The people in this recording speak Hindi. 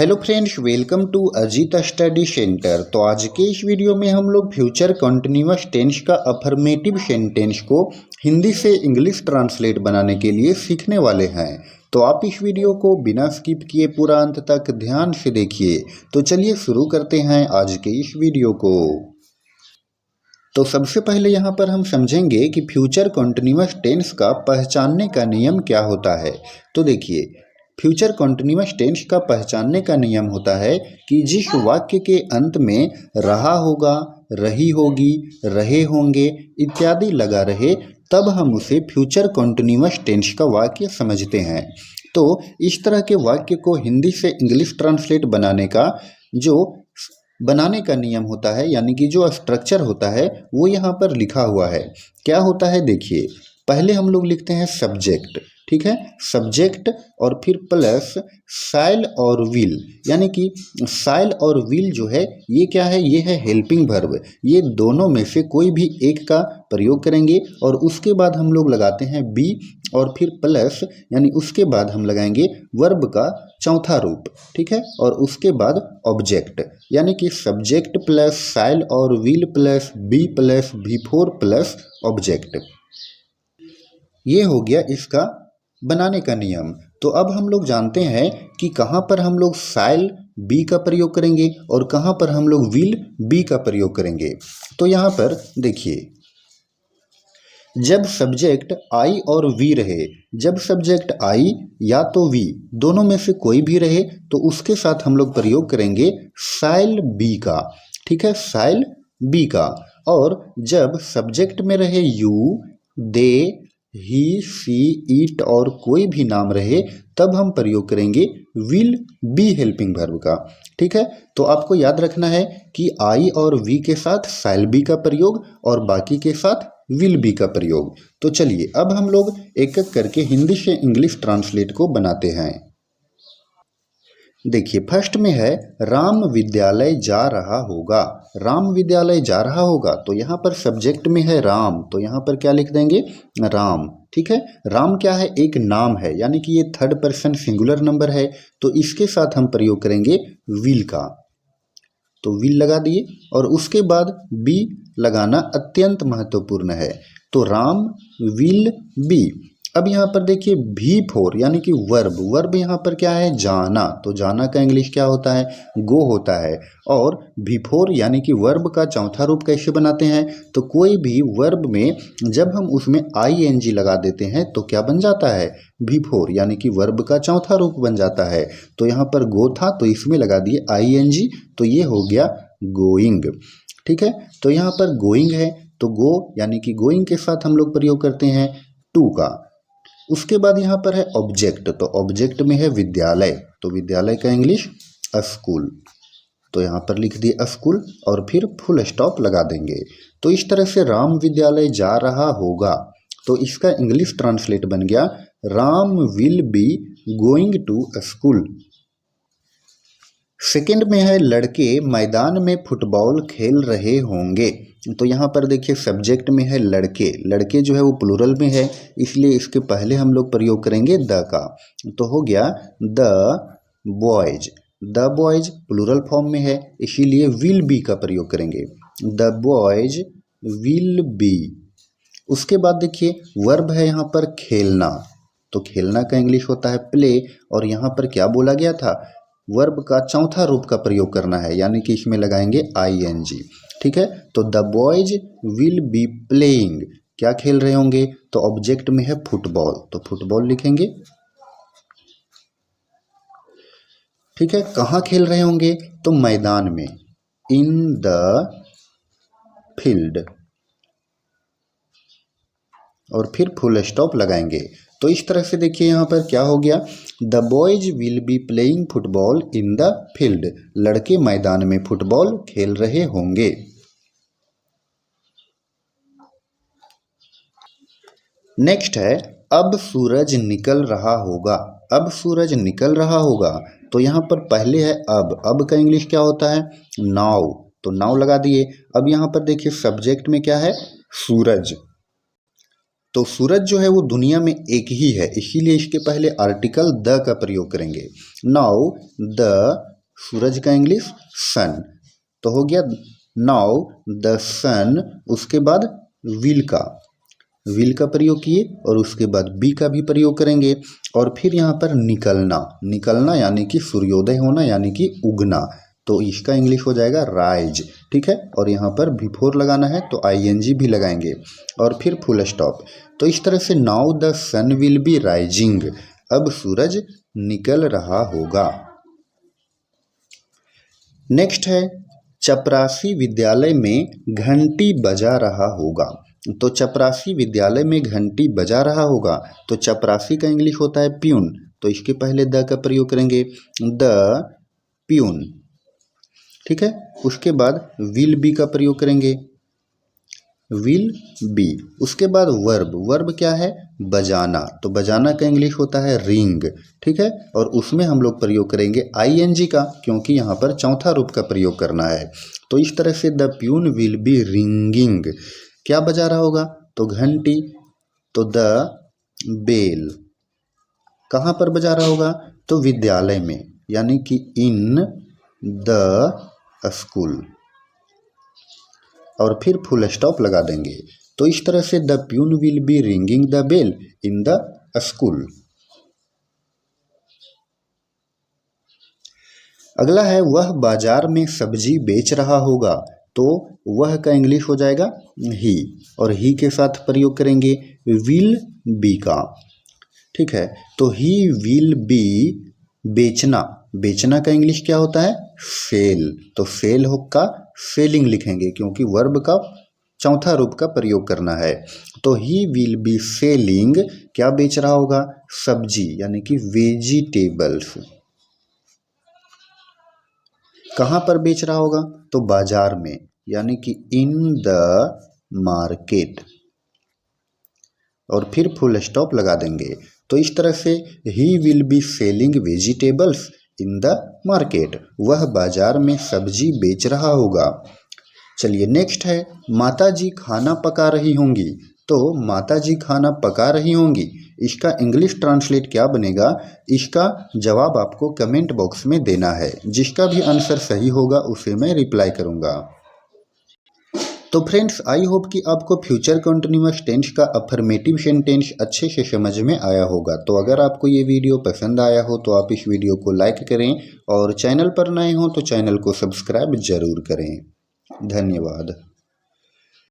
Hello friends, welcome to Ajit study centre. तो आज के इस वीडियो में हम लोग फ्यूचर कंटिन्यूअस टेंस का अफर्मेटिव सेंटेंस को हिंदी से इंग्लिश ट्रांसलेट बनाने के लिए सीखने वाले हैं। तो आप इस वीडियो को बिना स्किप किए पूरा अंत तक ध्यान से देखिए। तो चलिए शुरू करते हैं आज के इस वीडियो को। तो सबसे पहले यहाँ पर हम समझेंगे कि फ्यूचर कंटिन्यूअस टेंस का पहचानने का नियम क्या होता है। तो देखिए, फ्यूचर कंटिन्यूअस टेंस का पहचानने का नियम होता है कि जिस वाक्य के अंत में रहा होगा, रही होगी, रहे होंगे इत्यादि लगा रहे, तब हम उसे फ्यूचर कंटिन्यूअस टेंस का वाक्य समझते हैं। तो इस तरह के वाक्य को हिंदी से इंग्लिश ट्रांसलेट बनाने का नियम होता है, यानी कि जो स्ट्रक्चर होता है वो यहाँ पर लिखा हुआ है। क्या होता है देखिए, पहले हम लोग लिखते हैं सब्जेक्ट, ठीक है, सब्जेक्ट और फिर प्लस शैल और विल, यानी कि शैल और विल जो है ये क्या है, ये है हेल्पिंग वर्ब। ये दोनों में से कोई भी एक का प्रयोग करेंगे और उसके बाद हम लोग लगाते हैं बी और फिर प्लस, यानी उसके बाद हम लगाएंगे वर्ब का चौथा रूप, ठीक है, और उसके बाद ऑब्जेक्ट, यानी कि सब्जेक्ट प्लस शैल और will plus be plus V4 plus object. ये हो गया इसका बनाने का नियम। तो अब हम लोग जानते हैं कि कहाँ पर हम लोग शैल बी का प्रयोग करेंगे और कहाँ पर हम लोग विल बी का प्रयोग करेंगे। तो यहाँ पर देखिए, जब सब्जेक्ट आई और वी रहे, जब सब्जेक्ट आई या तो वी दोनों में से कोई भी रहे, तो उसके साथ हम लोग प्रयोग करेंगे शैल बी का, ठीक है, शैल बी का। और जब सब्जेक्ट में रहे you, they, he, C, it और कोई भी नाम रहे, तब हम प्रयोग करेंगे विल बी हेल्पिंग वर्ब का, ठीक है। तो आपको याद रखना है कि आई और वी के साथ शैल बी का प्रयोग और बाकी के साथ विल बी का प्रयोग। तो चलिए अब हम लोग एक एक करके हिंदी से इंग्लिश ट्रांसलेट को बनाते हैं। देखिए, फर्स्ट में है राम विद्यालय जा रहा होगा। राम विद्यालय जा रहा होगा, तो यहाँ पर सब्जेक्ट में है राम, तो यहाँ पर क्या लिख देंगे, राम, ठीक है। राम क्या है, एक नाम है, यानी कि ये थर्ड पर्सन सिंगुलर नंबर है, तो इसके साथ हम प्रयोग करेंगे विल का, तो विल लगा दिए और उसके बाद बी लगाना अत्यंत महत्वपूर्ण है। तो राम विल बी। अब यहाँ पर देखिए V4 यानी कि वर्ब, वर्ब यहाँ पर क्या है, जाना, तो जाना का इंग्लिश क्या होता है, गो होता है। और V4 यानी कि वर्ब का चौथा रूप कैसे बनाते हैं, तो कोई भी वर्ब में जब हम उसमें ING लगा देते हैं तो क्या बन जाता है, V4 यानी कि वर्ब का चौथा रूप बन जाता है। तो यहाँ पर गो था तो इसमें लगा दिए ING, तो ये हो गया गोइंग, ठीक है। तो यहाँ पर गोइंग है, तो गो यानी कि गोइंग के साथ हम लोग प्रयोग करते हैं टू का। उसके बाद यहाँ पर है ऑब्जेक्ट, तो ऑब्जेक्ट में है विद्यालय, तो विद्यालय का इंग्लिश स्कूल, तो यहाँ पर लिख दिए स्कूल और फिर फुल स्टॉप लगा देंगे। तो इस तरह से राम विद्यालय जा रहा होगा, तो इसका इंग्लिश ट्रांसलेट बन गया Ram will be going to school. Second में है लड़के मैदान में फुटबॉल खेल रहे होंगे, तो यहाँ पर देखिए सब्जेक्ट में है लड़के, लड़के जो है वो प्लूरल में है, इसलिए इसके पहले हम लोग प्रयोग करेंगे द का, तो हो गया the boys. The boys plural form में है, इसीलिए विल बी का प्रयोग करेंगे, द बॉयज विल बी। उसके बाद देखिए वर्ब है यहाँ पर खेलना, तो खेलना का इंग्लिश होता है प्ले, और यहाँ पर क्या बोला गया था, वर्ब का चौथा रूप का प्रयोग करना है, यानी कि इसमें लगाएंगे ING, ठीक है। तो the boys will be playing, क्या खेल रहे होंगे, तो ऑब्जेक्ट में है फुटबॉल, तो फुटबॉल लिखेंगे, ठीक है। कहाँ खेल रहे होंगे, तो मैदान में, इन द फील्ड, और फिर फुल स्टॉप लगाएंगे। तो इस तरह से देखिए यहाँ पर क्या हो गया, the boys will be playing football in the field, लड़के मैदान में फुटबॉल खेल रहे होंगे। नेक्स्ट है अब सूरज निकल रहा होगा। अब सूरज निकल रहा होगा, तो यहाँ पर पहले है अब का इंग्लिश क्या होता है, नाउ, तो नाउ लगा दिए। अब यहाँ पर देखिए सब्जेक्ट में क्या है, सूरज, तो सूरज जो है वो दुनिया में एक ही है, इसीलिए इसके पहले आर्टिकल द का प्रयोग करेंगे। नाउ द, सूरज का इंग्लिश सन, तो हो गया नाउ द सन। उसके बाद विल का प्रयोग किए और उसके बाद बी का भी प्रयोग करेंगे। और फिर यहाँ पर निकलना यानी कि सूर्योदय होना यानी कि उगना, तो इसका इंग्लिश हो जाएगा राइज, ठीक है। और यहाँ पर बिफोर लगाना है तो आईएनजी भी लगाएंगे और फिर फुल स्टॉप। तो इस तरह से now the sun will be rising, अब सूरज निकल रहा होगा। नेक्स्ट है चपरासी विद्यालय में घंटी बजा रहा होगा। तो चपरासी विद्यालय में घंटी बजा रहा होगा, तो चपरासी का इंग्लिश होता है प्यून, तो इसके पहले द का प्रयोग करेंगे, द प्यून, ठीक है। उसके बाद विल बी का प्रयोग करेंगे, विल बी। उसके बाद वर्ब क्या है, बजाना, तो बजाना का इंग्लिश होता है रिंग, ठीक है। और उसमें हम लोग प्रयोग करेंगे आईएनजी का, क्योंकि यहाँ पर चौथा रूप का प्रयोग करना है। तो इस तरह से the peon will be ringing, क्या बजा रहा होगा, तो घंटी, तो द बेल। कहाँ पर बजा रहा होगा, तो विद्यालय में, यानी कि इन द स्कूल, और फिर फुल स्टॉप लगा देंगे। तो इस तरह से the peon will be ringing the bell in the school. अगला है वह बाजार में सब्जी बेच रहा होगा, तो वह का इंग्लिश हो जाएगा ही, और ही के साथ प्रयोग करेंगे विल बी का, ठीक है। तो ही विल बी बेचना का इंग्लिश क्या होता है, सेल, तो सेल हो का सेलिंग लिखेंगे, क्योंकि वर्ब का चौथा रूप का प्रयोग करना है। तो ही विल बी सेलिंग, क्या बेच रहा होगा, सब्जी यानी कि वेजिटेबल्स। कहाँ पर बेच रहा होगा, तो बाजार में, यानी कि इन द मार्केट, और फिर फुल स्टॉप लगा देंगे। तो इस तरह से he will be selling vegetables in the market, वह बाजार में सब्जी बेच रहा होगा। चलिए नेक्स्ट है माताजी खाना पका रही होंगी, तो माताजी खाना पका रही होंगी, इसका इंग्लिश ट्रांसलेट क्या बनेगा, इसका जवाब आपको कमेंट बॉक्स में देना है। जिसका भी आंसर सही होगा उसे मैं रिप्लाई करूंगा। तो फ्रेंड्स, आई होप कि आपको फ्यूचर कंटिन्यूअस टेंस का अफर्मेटिव सेंटेंस अच्छे से समझ में आया होगा। तो अगर आपको ये वीडियो पसंद आया हो तो आप इस वीडियो को लाइक करें, और चैनल पर नए हो तो चैनल को सब्सक्राइब जरूर करें। धन्यवाद।